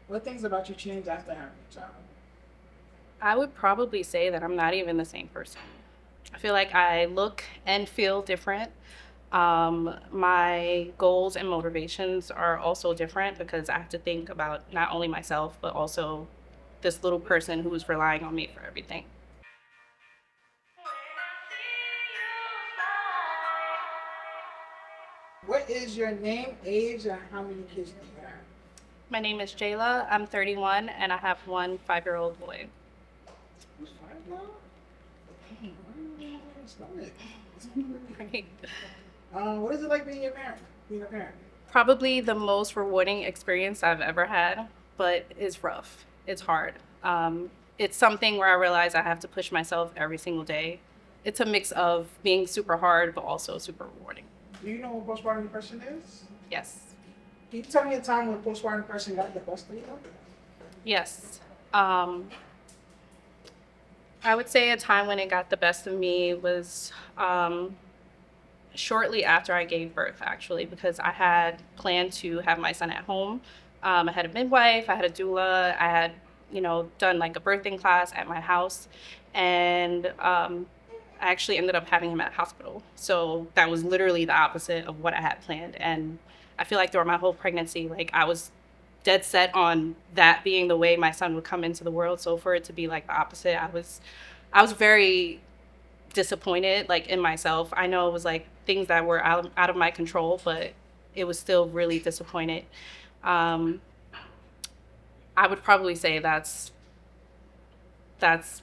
What things about you changed after having a child? I would probably say that I'm not even the same person. I feel like I look and feel different. My goals and motivations are also different because I have to think about not only myself, but also this little person who's relying on me for everything. What is your name, age, and how many kids do you have? My name is Jaela. I'm 31 and I have one 5-year-old boy. Who's five now? It's not it. Right. What is it like being a parent? Being a parent. Probably the most rewarding experience I've ever had, but it's rough. It's hard. It's something where I realize I have to push myself every single day. It's a mix of being super hard, but also super rewarding. Do you know what postpartum depression is? Yes. Can you tell me a time when postpartum depression got the best of you? Yes. Um, I would say a time when it got the best of me was shortly after I gave birth, actually, because I had planned to have my son at home. I had a midwife, I had a doula, I had, done like a birthing class at my house, and I actually ended up having him at a hospital. So that was literally the opposite of what I had planned. And I feel like throughout my whole pregnancy, like I was dead set on that being the way my son would come into the world. So for it to be like the opposite, I was very disappointed like in myself. I know it was like things that were out of my control, but it was still really disappointed. Um, I would probably say that's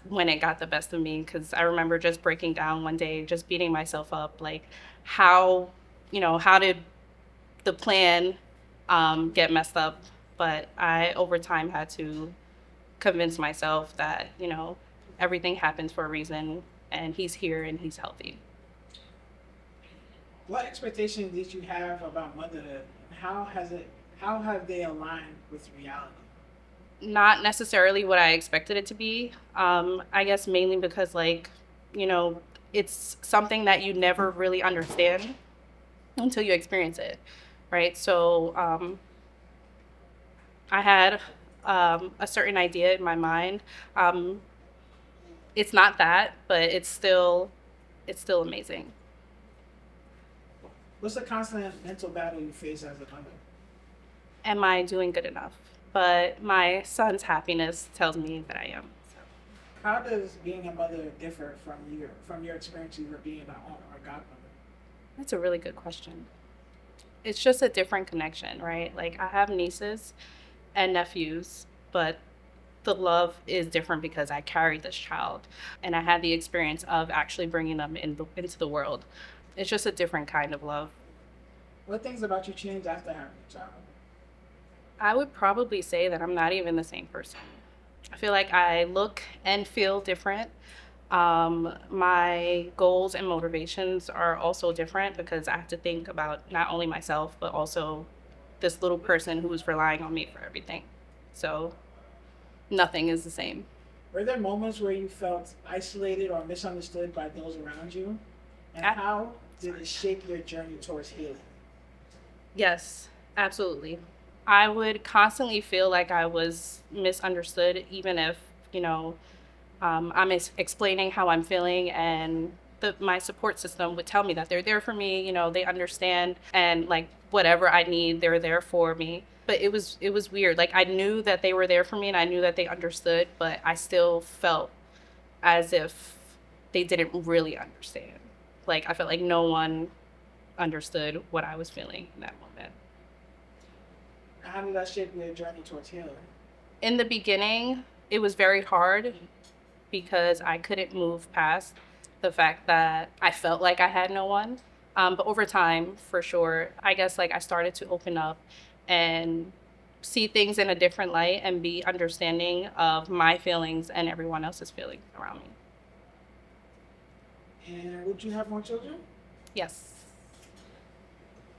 when it got the best of me because I remember just breaking down one day, just beating myself up, like how how did the plan get messed up? But I over time had to convince myself that everything happens for a reason, and he's here and he's healthy. What expectations did you have about motherhood? And how have they aligned with reality? Not necessarily what I expected it to be. I guess mainly because you know, it's something that you never really understand until you experience it, right? So I had a certain idea in my mind. Um, it's not that, but it's still amazing. What's the constant mental battle you face as a mother? Am I doing good enough? But my son's happiness tells me that I am. So How does being a mother differ from your experiences of being a aunt or godmother? that's a really good question. It's just a different connection, right? Like I have nieces and nephews, but the love is different because I carried this child and I had the experience of actually bringing them into the world. It's just a different kind of love. What things about you changed after having a child? I would probably say that I'm not even the same person. I feel like I look and feel different. My goals and motivations are also different because I have to think about not only myself, but also this little person who's relying on me for everything. So nothing is the same. Were there moments where you felt isolated or misunderstood by those around you? And A- how did it shape your journey towards healing? yes, absolutely. I would constantly feel like I was misunderstood, even if, you know, I'm explaining how I'm feeling, and my support system would tell me that they're there for me. They understand, and like whatever I need, they're there for me. But it was weird. Like I knew that they were there for me, and I knew that they understood, but I still felt as if they didn't really understand. Like I felt like no one understood what I was feeling in that moment. How did that shape your journey towards healing? In the beginning, it was very hard because I couldn't move past the fact that I felt like I had no one. But over time, for sure, I guess like I started to open up and see things in a different light and be understanding of my feelings and everyone else's feelings around me. And would you have more children? Yes.